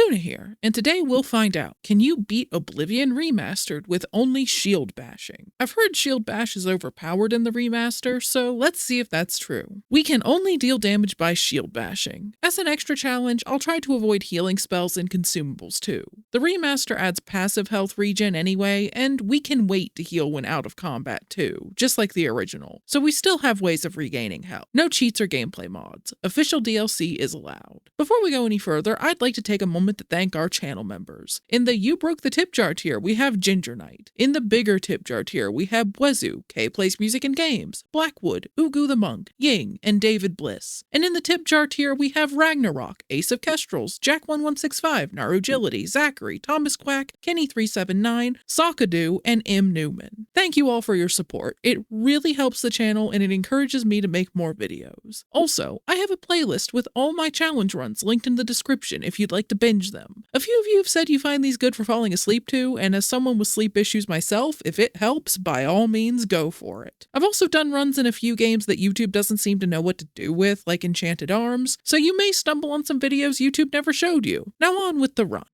Luna here, and today we'll find out, can you beat Oblivion Remastered with only shield bashing? I've heard shield bash is overpowered in the remaster, so let's see if that's true. We can only deal damage by shield bashing. As an extra challenge, I'll try to avoid healing spells and consumables too. The remaster adds passive health regen anyway, and we can wait to heal when out of combat too, just like the original, so we still have ways of regaining health. No cheats or gameplay mods. Official DLC is allowed. Before we go any further, I'd like to take a moment to thank our channel members. In the You Broke the Tip Jar tier, we have Ginger Knight. In the bigger tip jar tier, we have Bwezu, K Plays Music and Games, Blackwood, Ugu the Monk, Ying, and David Bliss. And in the tip jar tier, we have Ragnarok, Ace of Kestrels, Jack1165, Narugility, Zachary, Thomas Quack, Kenny379, Sockadoo, and M. Newman. Thank you all for your support. It really helps the channel and it encourages me to make more videos. Also, I have a playlist with all my challenge runs linked in the description if you'd like to binge them. A few of you have said you find these good for falling asleep to, and as someone with sleep issues myself, if it helps, by all means go for it. I've also done runs in a few games that YouTube doesn't seem to know what to do with, like Enchanted Arms, so you may stumble on some videos YouTube never showed you. Now on with the run.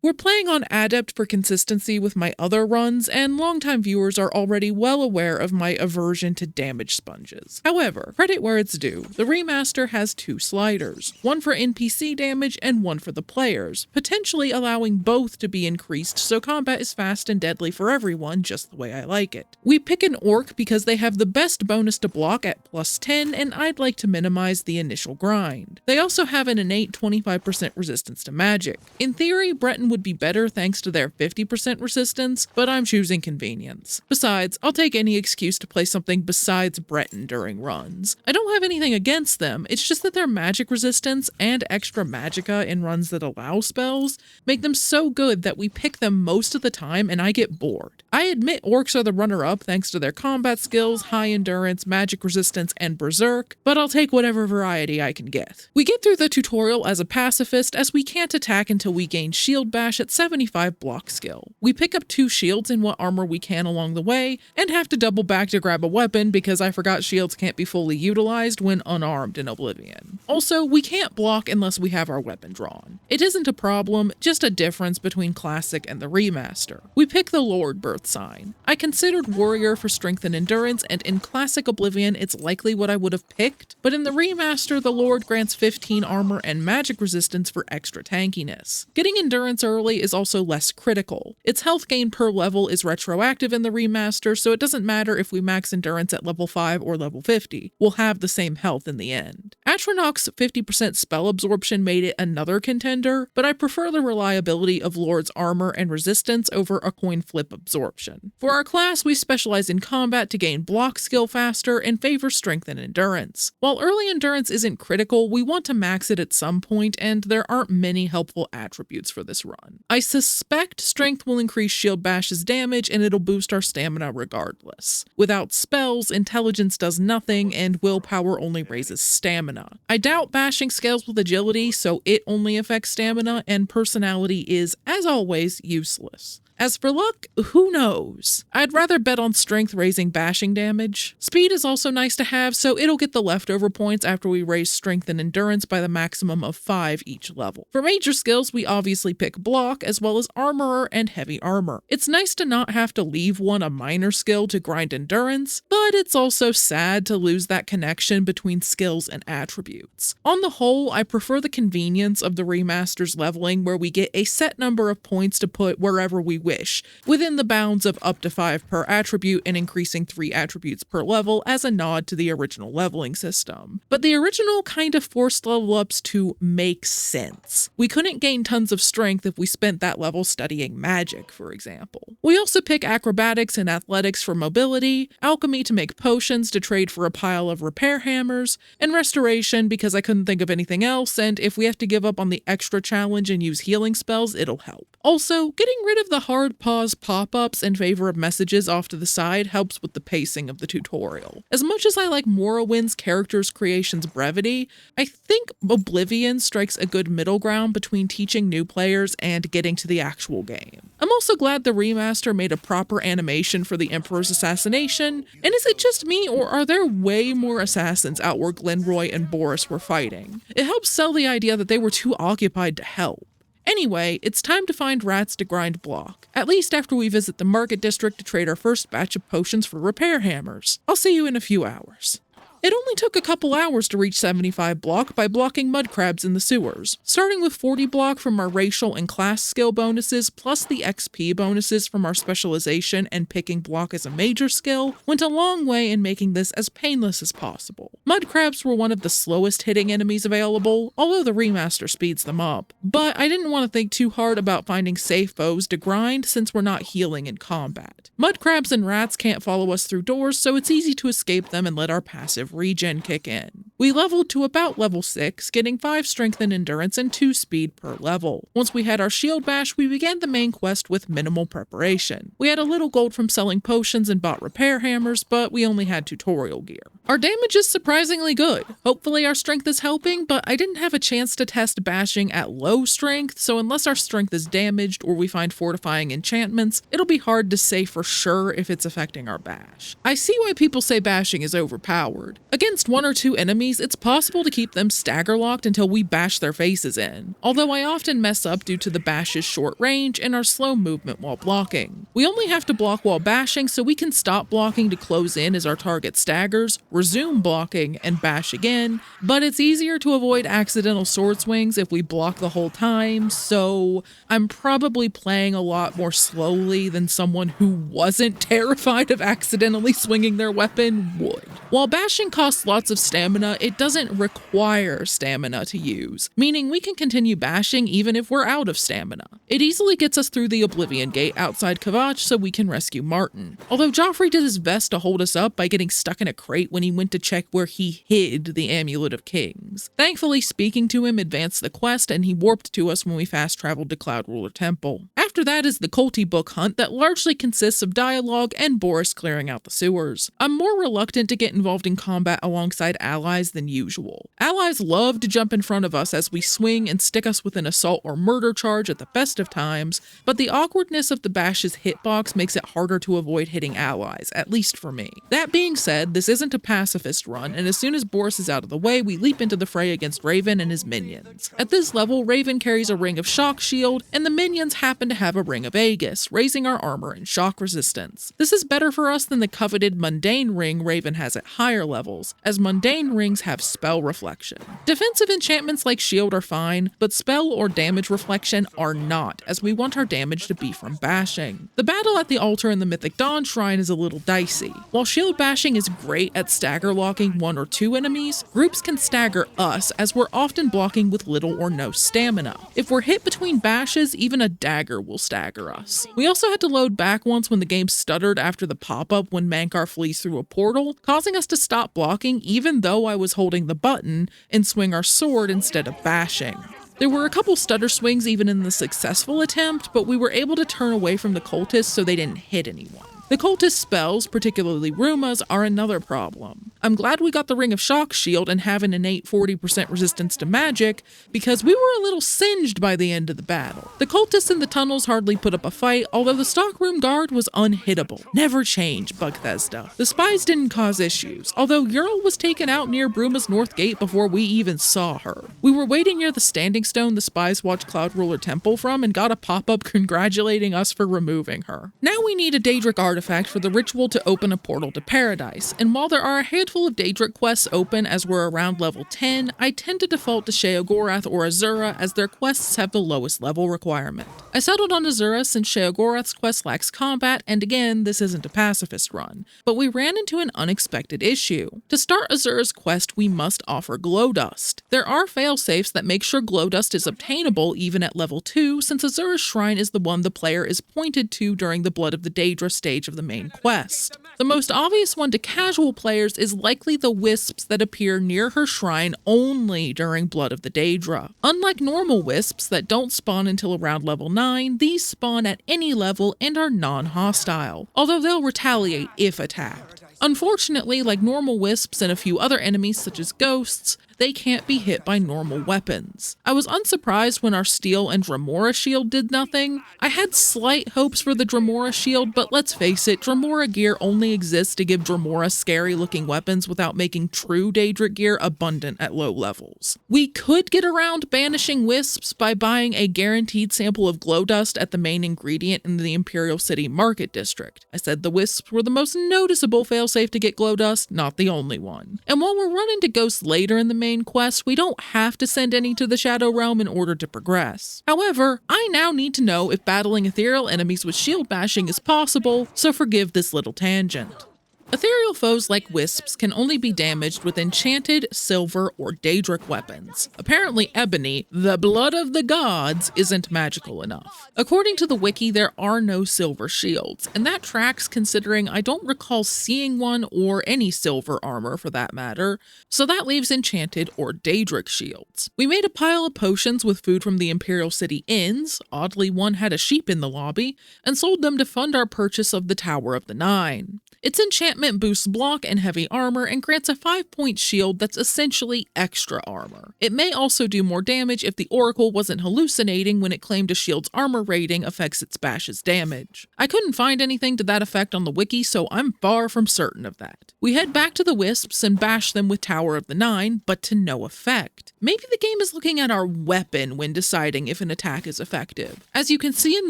We're playing on Adept for consistency with my other runs, and longtime viewers are already well aware of my aversion to damage sponges. However, credit where it's due, the remaster has two sliders, one for NPC damage and one for the players, potentially allowing both to be increased so combat is fast and deadly for everyone just the way I like it. We pick an orc because they have the best bonus to block at +10, and I'd like to minimize the initial grind. They also have an innate 25% resistance to magic. In theory, Breton would be better thanks to their 50% resistance, but I'm choosing convenience. Besides, I'll take any excuse to play something besides Breton during runs. I don't have anything against them, it's just that their magic resistance and extra magicka in runs that allow spells make them so good that we pick them most of the time and I get bored. I admit orcs are the runner-up thanks to their combat skills, high endurance, magic resistance, and berserk, but I'll take whatever variety I can get. We get through the tutorial as a pacifist as we can't attack until we gain shield bash at 75 block skill. We pick up 2 shields in what armor we can along the way, and have to double back to grab a weapon because I forgot shields can't be fully utilized when unarmed in Oblivion. Also, we can't block unless we have our weapon drawn. It isn't a problem, just a difference between Classic and the remaster. We pick the Lord Birth Sign. I considered Warrior for strength and endurance, and in Classic Oblivion it's likely what I would have picked, but in the remaster the Lord grants 15 armor and magic resistance for extra tankiness. Getting endurance early is also less critical. Its health gain per level is retroactive in the remaster, so it doesn't matter if we max endurance at level 5 or level 50. We'll have the same health in the end. Atronach's 50% spell absorption made it another contender, but I prefer the reliability of Lord's armor and resistance over a coin flip absorption. For our class, we specialize in combat to gain block skill faster and favor strength and endurance. While early endurance isn't critical, we want to max it at some point, and there aren't many helpful attributes for this run. I suspect strength will increase shield bash's damage and it'll boost our stamina regardless. Without spells, intelligence does nothing and willpower only raises stamina. I doubt bashing scales with agility, so it only affects stamina, and personality is, as always, useless. As for luck, who knows? I'd rather bet on strength raising bashing damage. Speed is also nice to have, so it'll get the leftover points after we raise strength and endurance by the maximum of 5 each level. For major skills, we obviously pick block, as well as armorer and heavy armor. It's nice to not have to leave one a minor skill to grind endurance, but it's also sad to lose that connection between skills and attributes. On the whole, I prefer the convenience of the remaster's leveling where we get a set number of points to put wherever we wish, within the bounds of up to 5 per attribute and increasing 3 attributes per level as a nod to the original leveling system. But the original kind of forced level ups to make sense. We couldn't gain tons of strength if we spent that level studying magic, for example. We also pick acrobatics and athletics for mobility, alchemy to make potions to trade for a pile of repair hammers, and restoration because I couldn't think of anything else, and if we have to give up on the extra challenge and use healing spells, it'll help. Also, getting rid of the hard pause pop-ups in favor of messages off to the side helps with the pacing of the tutorial. As much as I like Morrowind's characters creation's brevity, I think Oblivion strikes a good middle ground between teaching new players and getting to the actual game. I'm also glad the remaster made a proper animation for the Emperor's assassination, and is it just me or are there way more assassins out where Glenroy and Boris were fighting? It helps sell the idea that they were too occupied to help. Anyway, it's time to find rats to grind block, at least after we visit the market district to trade our first batch of potions for repair hammers. I'll see you in a few hours. It only took a couple hours to reach 75 block by blocking mud crabs in the sewers. Starting with 40 block from our racial and class skill bonuses, plus the XP bonuses from our specialization and picking block as a major skill, went a long way in making this as painless as possible. Mud crabs were one of the slowest hitting enemies available, although the remaster speeds them up. But I didn't want to think too hard about finding safe foes to grind since we're not healing in combat. Mud crabs and rats can't follow us through doors, so it's easy to escape them and let our passive regen kick in. We leveled to about level 6, getting 5 strength and endurance and 2 speed per level. Once we had our shield bash, we began the main quest with minimal preparation. We had a little gold from selling potions and bought repair hammers, but we only had tutorial gear. Our damage is surprisingly good. Hopefully our strength is helping, but I didn't have a chance to test bashing at low strength, so unless our strength is damaged or we find fortifying enchantments, it'll be hard to say for sure if it's affecting our bash. I see why people say bashing is overpowered. Against 1 or 2 enemies, it's possible to keep them stagger locked until we bash their faces in, although I often mess up due to the bash's short range and our slow movement while blocking. We only have to block while bashing, so we can stop blocking to close in as our target staggers, resume blocking, and bash again, but it's easier to avoid accidental sword swings if we block the whole time, so I'm probably playing a lot more slowly than someone who wasn't terrified of accidentally swinging their weapon would. While bashing costs lots of stamina, it doesn't require stamina to use, meaning we can continue bashing even if we're out of stamina. It easily gets us through the Oblivion Gate outside Kvatch so we can rescue Martin, although Joffrey did his best to hold us up by getting stuck in a crate when he went to check where he hid the Amulet of Kings. Thankfully, speaking to him advanced the quest and he warped to us when we fast traveled to Cloud Ruler Temple. After that is the Culty book hunt that largely consists of dialogue and Boris clearing out the sewers. I'm more reluctant to get involved in combat alongside allies than usual. Allies love to jump in front of us as we swing and stick us with an assault or murder charge at the best of times, but the awkwardness of the bash's hitbox makes it harder to avoid hitting allies, at least for me. That being said, this isn't a pacifist run, and as soon as Boris is out of the way, we leap into the fray against Raven and his minions. At this level, Raven carries a ring of shock shield, and the minions happen to have a ring of Aegis, raising our armor and shock resistance. This is better for us than the coveted mundane ring Raven has at higher levels, as mundane rings have spell reflection. Defensive enchantments like shield are fine, but spell or damage reflection are not, as we want our damage to be from bashing. The battle at the altar in the Mythic Dawn Shrine is a little dicey. While shield bashing is great at stagger locking 1 or 2 enemies, groups can stagger us as we're often blocking with little or no stamina. If we're hit between bashes, even a dagger will stagger us. We also had to load back once when the game stuttered after the pop-up when Mankar flees through a portal, causing us to stop blocking even though I was holding the button and swing our sword instead of bashing. There were a couple stutter swings even in the successful attempt, but we were able to turn away from the cultists so they didn't hit anyone. The cultist spells, particularly Ruma's, are another problem. I'm glad we got the Ring of Shock Shield and have an innate 40% resistance to magic, because we were a little singed by the end of the battle. The cultists in the tunnels hardly put up a fight, although the stockroom guard was unhittable. Never change, Bugthesda. The spies didn't cause issues, although Ural was taken out near Bruma's North Gate before we even saw her. We were waiting near the standing stone the spies watched Cloud Ruler Temple from and got a pop-up congratulating us for removing her. Now we need a Daedric artifact for the ritual to open a portal to paradise, and while there are a handful of Daedric quests open as we're around level 10, I tend to default to Sheogorath or Azura as their quests have the lowest level requirement. I settled on Azura since Sheogorath's quest lacks combat, and again, this isn't a pacifist run, but we ran into an unexpected issue. To start Azura's quest, we must offer glow dust. There are failsafes that make sure glow dust is obtainable even at level 2, since Azura's shrine is the one the player is pointed to during the Blood of the Daedra stage of the main quest. The most obvious one to casual players is likely the wisps that appear near her shrine only during Blood of the Daedra. Unlike normal wisps that don't spawn until around level 9, these spawn at any level and are non-hostile, although they'll retaliate if attacked. Unfortunately, like normal wisps and a few other enemies such as ghosts, they can't be hit by normal weapons. I was unsurprised when our steel and Dremora shield did nothing. I had slight hopes for the Dremora shield, but let's face it, Dremora gear only exists to give Dremora scary looking weapons without making true Daedric gear abundant at low levels. We could get around banishing wisps by buying a guaranteed sample of glow dust at the main ingredient in the Imperial City Market District. I said the wisps were the most noticeable failsafe to get glow dust, not the only one. And while we're running to ghosts later in the main quest, we don't have to send any to the Shadow Realm in order to progress. However, I now need to know if battling ethereal enemies with shield bashing is possible, so forgive this little tangent. Ethereal foes like wisps can only be damaged with enchanted, silver, or Daedric weapons. Apparently ebony, the blood of the gods, isn't magical enough. According to the wiki, there are no silver shields, and that tracks considering I don't recall seeing one or any silver armor for that matter, so that leaves enchanted or Daedric shields. We made a pile of potions with food from the Imperial City inns, oddly one had a sheep in the lobby, and sold them to fund our purchase of the Tower of the Nine. Its enchantment boosts block and heavy armor and grants a 5-point shield that's essentially extra armor. It may also do more damage if the Oracle wasn't hallucinating when it claimed a shield's armor rating affects its bash's damage. I couldn't find anything to that effect on the wiki, so I'm far from certain of that. We head back to the wisps and bash them with Tower of the Nine, but to no effect. Maybe the game is looking at our weapon when deciding if an attack is effective. As you can see in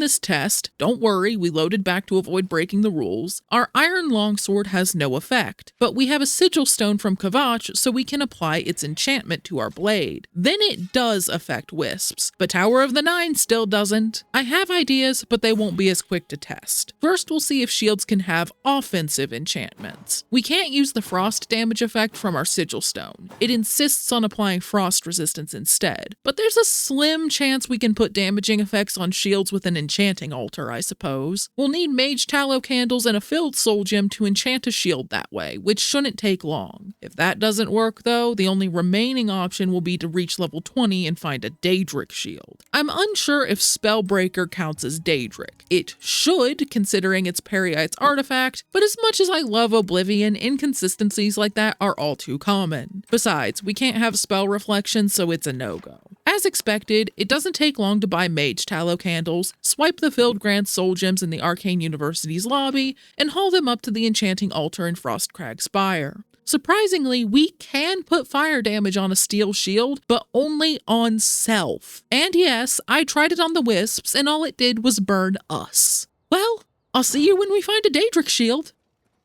this test, don't worry, we loaded back to avoid breaking the rules, our iron longsword has no effect, but we have a sigil stone from Kvatch so we can apply its enchantment to our blade. Then it does affect wisps, but Tower of the Nine still doesn't. I have ideas, but they won't be as quick to test. First, we'll see if shields can have offensive enchantments. We can't use the frost damage effect from our sigil stone. It insists on applying frost resistance instead, but there's a slim chance we can put damaging effects on shields with an enchanting altar, I suppose. We'll need mage tallow candles and a filled soul gem to enchant a shield that way, which shouldn't take long. If that doesn't work though, the only remaining option will be to reach level 20 and find a Daedric shield. I'm unsure if Spellbreaker counts as Daedric. It should, considering it's Periite's artifact, but as much as I love Oblivion, inconsistencies like that are all too common. Besides, we can't have spell reflection, so it's a no-go. As expected, it doesn't take long to buy mage tallow candles, swipe the filled grand soul gems in the Arcane University's lobby, and haul them up to the enchanting altar in Frostcrag Spire. Surprisingly, we can put fire damage on a steel shield, but only on self. And yes, I tried it on the wisps, and all it did was burn us. Well, I'll see you when we find a Daedric shield.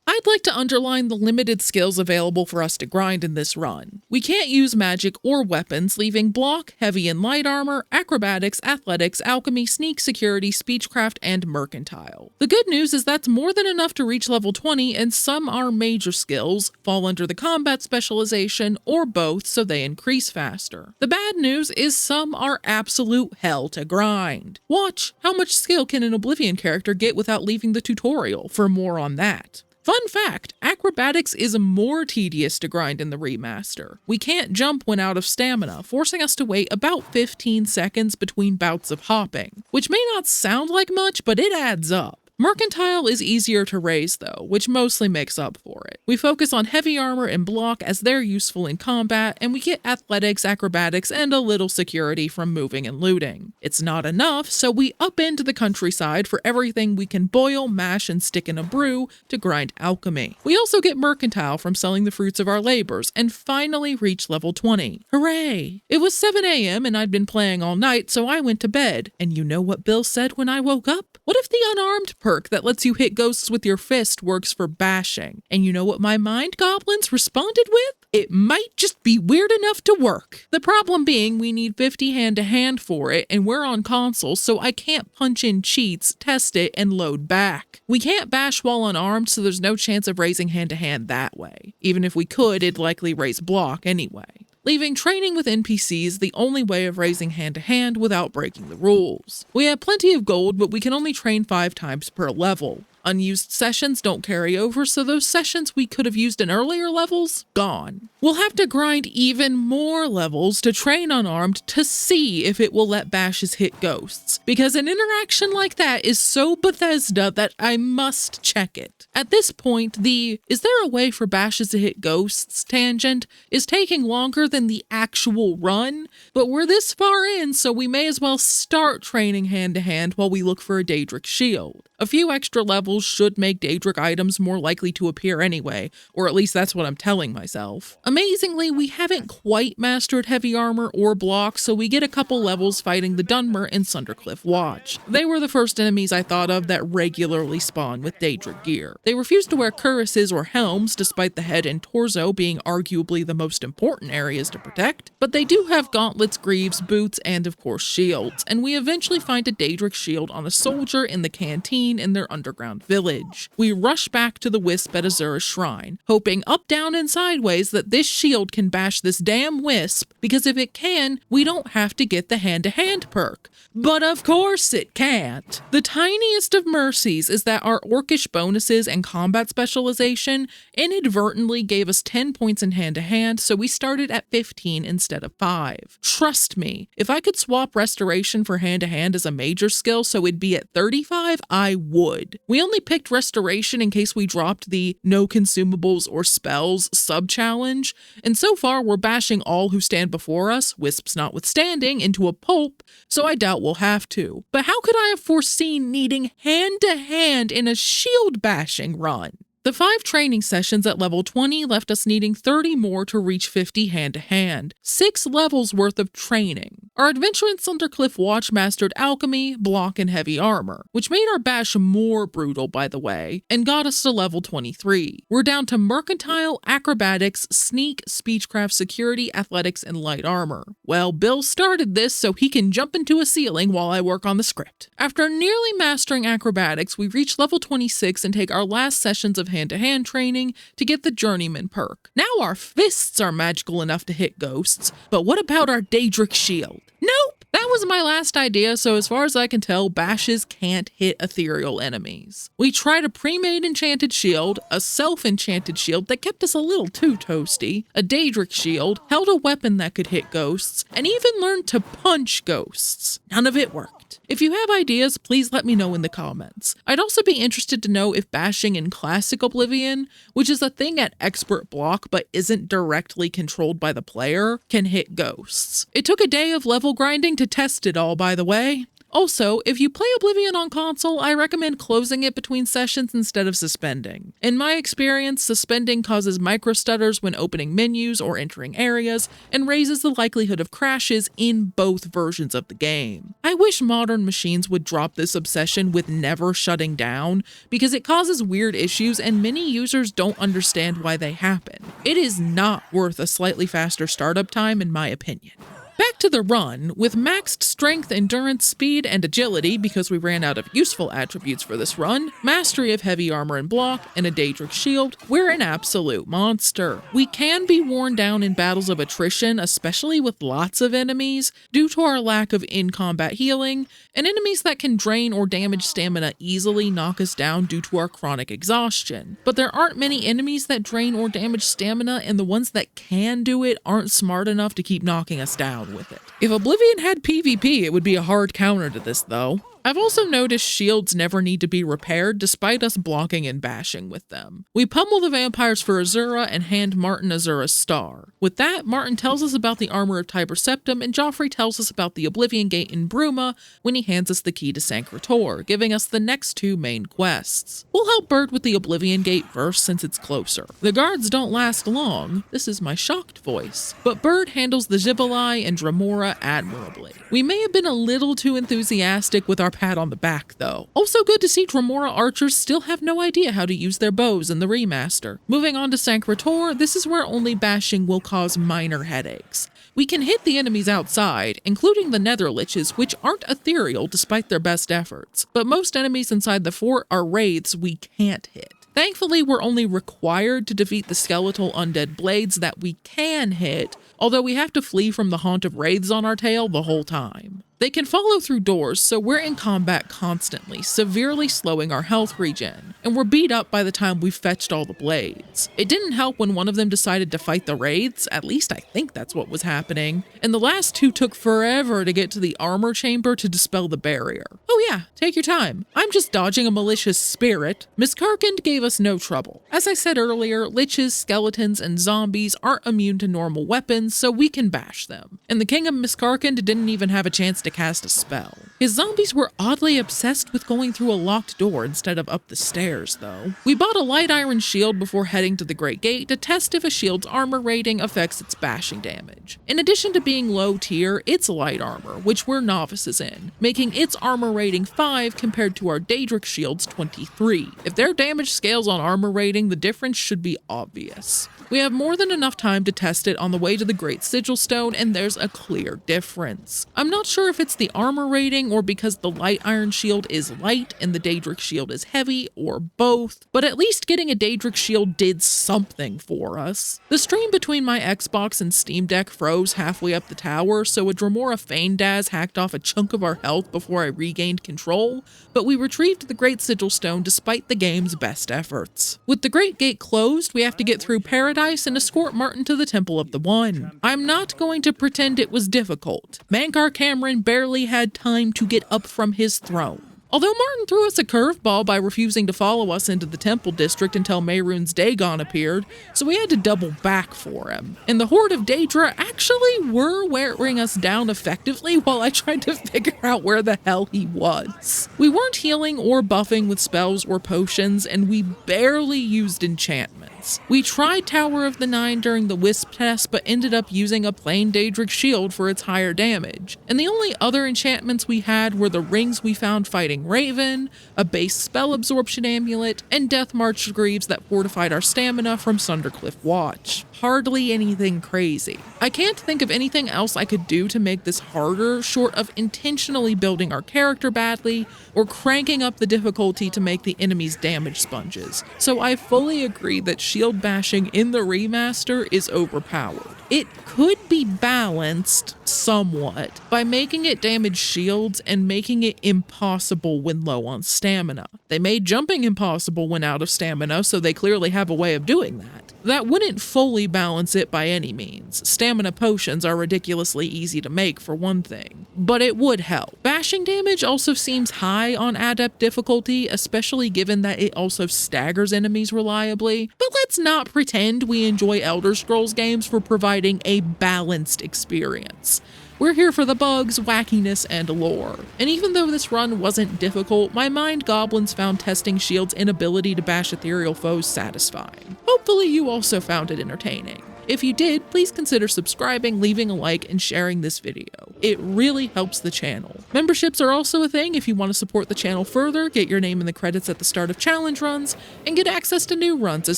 I'd like to underline the limited skills available for us to grind in this run. We can't use magic or weapons, leaving block, heavy and light armor, acrobatics, athletics, alchemy, sneak, security, speechcraft, and mercantile. The good news is that's more than enough to reach level 20, and some are major skills, fall under the combat specialization, or both so they increase faster. The bad news is some are absolute hell to grind. Watch, how much skill can an Oblivion character get without leaving the tutorial for more on that. Fun fact, acrobatics is more tedious to grind in the remaster. We can't jump when out of stamina, forcing us to wait about 15 seconds between bouts of hopping, which may not sound like much, but it adds up. Mercantile is easier to raise though, which mostly makes up for it. We focus on heavy armor and block as they're useful in combat, and we get athletics, acrobatics, and a little security from moving and looting. It's not enough, so we up into the countryside for everything we can boil, mash, and stick in a brew to grind alchemy. We also get mercantile from selling the fruits of our labors, and finally reach level 20. Hooray! It was 7 a.m. and I'd been playing all night, so I went to bed. And you know what Bill said when I woke up? What if the unarmed perk that lets you hit ghosts with your fist works for bashing? And you know what my mind goblins responded with? It might just be weird enough to work. The problem being we need 50 hand-to-hand for it, and we're on console, so I can't punch in cheats, test it, and load back. We can't bash while unarmed, so there's no chance of raising hand-to-hand that way. Even if we could, it'd likely raise block anyway, leaving training with NPCs the only way of raising hand-to-hand without breaking the rules. We have plenty of gold, but we can only train 5 times per level. Unused sessions don't carry over, so those sessions we could have used in earlier levels, gone. We'll have to grind even more levels to train unarmed to see if it will let bashes hit ghosts, because an interaction like that is so Bethesda that I must check it. At this point, the "is there a way for bashes to hit ghosts" tangent is taking longer than the actual run, but we're this far in, so we may as well start training hand-to-hand while we look for a Daedric shield. A few extra levels should make Daedric items more likely to appear anyway, or at least that's what I'm telling myself. Amazingly, we haven't quite mastered heavy armor or block, so we get a couple levels fighting the Dunmer and Sundercliff Watch. They were the first enemies I thought of that regularly spawn with Daedric gear. They refuse to wear cuirasses or helms, despite the head and torso being arguably the most important areas to protect, but they do have gauntlets, greaves, boots, and of course shields, and we eventually find a Daedric shield on a soldier in the canteen in their underground village. We rush back to the Wisp at Azura's shrine, hoping up, down, and sideways that this shield can bash this damn Wisp, because if it can, we don't have to get the hand-to-hand perk. But of course it can't. The tiniest of mercies is that our orcish bonuses and combat specialization inadvertently gave us 10 points in hand-to-hand, so we started at 15 instead of 5. Trust me, if I could swap restoration for hand-to-hand as a major skill so it'd be at 35, I would. We only picked restoration in case we dropped the no consumables or spells sub-challenge, and so far we're bashing all who stand before us, wisps notwithstanding, into a pulp, so I doubt we'll have to. But how could I have foreseen needing hand-to-hand in a shield bashing run? The 5 training sessions at level 20 left us needing 30 more to reach 50 hand-to-hand, 6 levels worth of training. Our adventure in Sundercliff Watch mastered alchemy, block, and heavy armor, which made our bash more brutal, by the way, and got us to level 23. We're down to mercantile, acrobatics, sneak, speechcraft, security, athletics, and light armor. Well, Bill started this so he can jump into a ceiling while I work on the script. After nearly mastering acrobatics, we reach level 26 and take our last sessions of hand-to-hand training to get the Journeyman perk. Now our fists are magical enough to hit ghosts, but what about our Daedric shield? Nope! That was my last idea, so as far as I can tell, bashes can't hit ethereal enemies. We tried a pre-made enchanted shield, a self-enchanted shield that kept us a little too toasty, a Daedric shield, held a weapon that could hit ghosts, and even learned to punch ghosts. None of it worked. If you have ideas, please let me know in the comments. I'd also be interested to know if bashing in Classic Oblivion, which is a thing at expert block but isn't directly controlled by the player, can hit ghosts. It took a day of level grinding to test it all, by the way. Also, if you play Oblivion on console, I recommend closing it between sessions instead of suspending. In my experience, suspending causes micro-stutters when opening menus or entering areas, and raises the likelihood of crashes in both versions of the game. I wish modern machines would drop this obsession with never shutting down, because it causes weird issues and many users don't understand why they happen. It is not worth a slightly faster startup time, in my opinion. Back to the run, with maxed strength, endurance, speed, and agility because we ran out of useful attributes for this run, mastery of heavy armor and block, and a Daedric shield, we're an absolute monster. We can be worn down in battles of attrition, especially with lots of enemies, due to our lack of in-combat healing, and enemies that can drain or damage stamina easily knock us down due to our chronic exhaustion. But there aren't many enemies that drain or damage stamina, and the ones that can do it aren't smart enough to keep knocking us down with it. If Oblivion had PvP, it would be a hard counter to this though. I've also noticed shields never need to be repaired despite us blocking and bashing with them. We pummel the vampires for Azura and hand Martin Azura's star. With that, Martin tells us about the armor of Tiber Septim and Joffrey tells us about the Oblivion Gate in Bruma when he hands us the key to Sancretor, giving us the next 2 main quests. We'll help Bird with the Oblivion Gate first since it's closer. The guards don't last long, this is my shocked voice, but Bird handles the Xibalai and Dremora admirably. We may have been a little too enthusiastic with our pat on the back though. Also good to see Dremora archers still have no idea how to use their bows in the remaster. Moving on to Sancretor, this is where only bashing will cause minor headaches. We can hit the enemies outside, including the Netherliches, which aren't ethereal despite their best efforts, but most enemies inside the fort are wraiths we can't hit. Thankfully, we're only required to defeat the skeletal undead blades that we can hit, although we have to flee from the haunt of wraiths on our tail the whole time. They can follow through doors, so we're in combat constantly, severely slowing our health regen, and we're beat up by the time we've fetched all the blades. It didn't help when one of them decided to fight the wraiths, at least I think that's what was happening, and the last two took forever to get to the armor chamber to dispel the barrier. Oh yeah, take your time. I'm just dodging a malicious spirit. Miss Karkand gave us no trouble. As I said earlier, liches, skeletons, and zombies aren't immune to normal weapons, so we can bash them. And the King of Miss Karkand didn't even have a chance to cast a spell. His zombies were oddly obsessed with going through a locked door instead of up the stairs, though. We bought a light iron shield before heading to the Great Gate to test if a shield's armor rating affects its bashing damage. In addition to being low tier, it's light armor, which we're novices in, making its armor rating 5 compared to our Daedric shield's 23. If their damage scales on armor rating, the difference should be obvious. We have more than enough time to test it on the way to the Great Sigil Stone, and there's a clear difference. I'm not sure if it's the armor rating or because the light iron shield is light and the Daedric shield is heavy, or both, but at least getting a Daedric shield did something for us. The stream between my Xbox and Steam Deck froze halfway up the tower, so a Dremora Feindaz hacked off a chunk of our health before I regained control, but we retrieved the Great Sigil Stone despite the game's best efforts. With the Great Gate closed, we have to get through Paradise and escort Martin to the Temple of the One. I'm not going to pretend it was difficult. Mankar Cameron barely had time to get up from his throne. Although Martin threw us a curveball by refusing to follow us into the Temple District until Mehrunes Dagon appeared, so we had to double back for him. And the Horde of Daedra actually were wearing us down effectively while I tried to figure out where the hell he was. We weren't healing or buffing with spells or potions, and we barely used enchantments. We tried Tower of the Nine during the Wisp test, but ended up using a plain Daedric shield for its higher damage. And the only other enchantments we had were the rings we found fighting Raven, a base spell absorption amulet, and Death March greaves that fortified our stamina from Sundercliff Watch. Hardly anything crazy. I can't think of anything else I could do to make this harder, short of intentionally building our character badly or cranking up the difficulty to make the enemies damage sponges. So I fully agree that shield bashing in the remaster is overpowered. It could be balanced somewhat by making it damage shields and making it impossible when low on stamina. They made jumping impossible when out of stamina, so they clearly have a way of doing that. That wouldn't fully balance it by any means. Stamina potions are ridiculously easy to make for one thing, but it would help. Bashing damage also seems high on adept difficulty, especially given that it also staggers enemies reliably. But let's not pretend we enjoy Elder Scrolls games for providing a balanced experience. We're here for the bugs, wackiness, and lore. And even though this run wasn't difficult, my mind goblins found testing Shield's inability to bash ethereal foes satisfying. Hopefully you also found it entertaining. If you did, please consider subscribing, leaving a like, and sharing this video. It really helps the channel. Memberships are also a thing if you want to support the channel further, get your name in the credits at the start of challenge runs, and get access to new runs as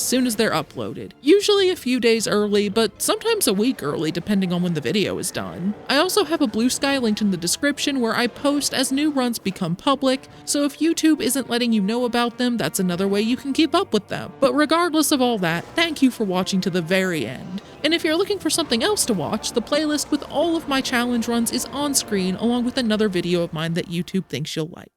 soon as they're uploaded. Usually a few days early, but sometimes a week early depending on when the video is done. I also have a Blue Sky linked in the description where I post as new runs become public, so if YouTube isn't letting you know about them, that's another way you can keep up with them. But regardless of all that, thank you for watching to the very end. And if you're looking for something else to watch, the playlist with all of my challenge runs is on screen along with another video of mine that YouTube thinks you'll like.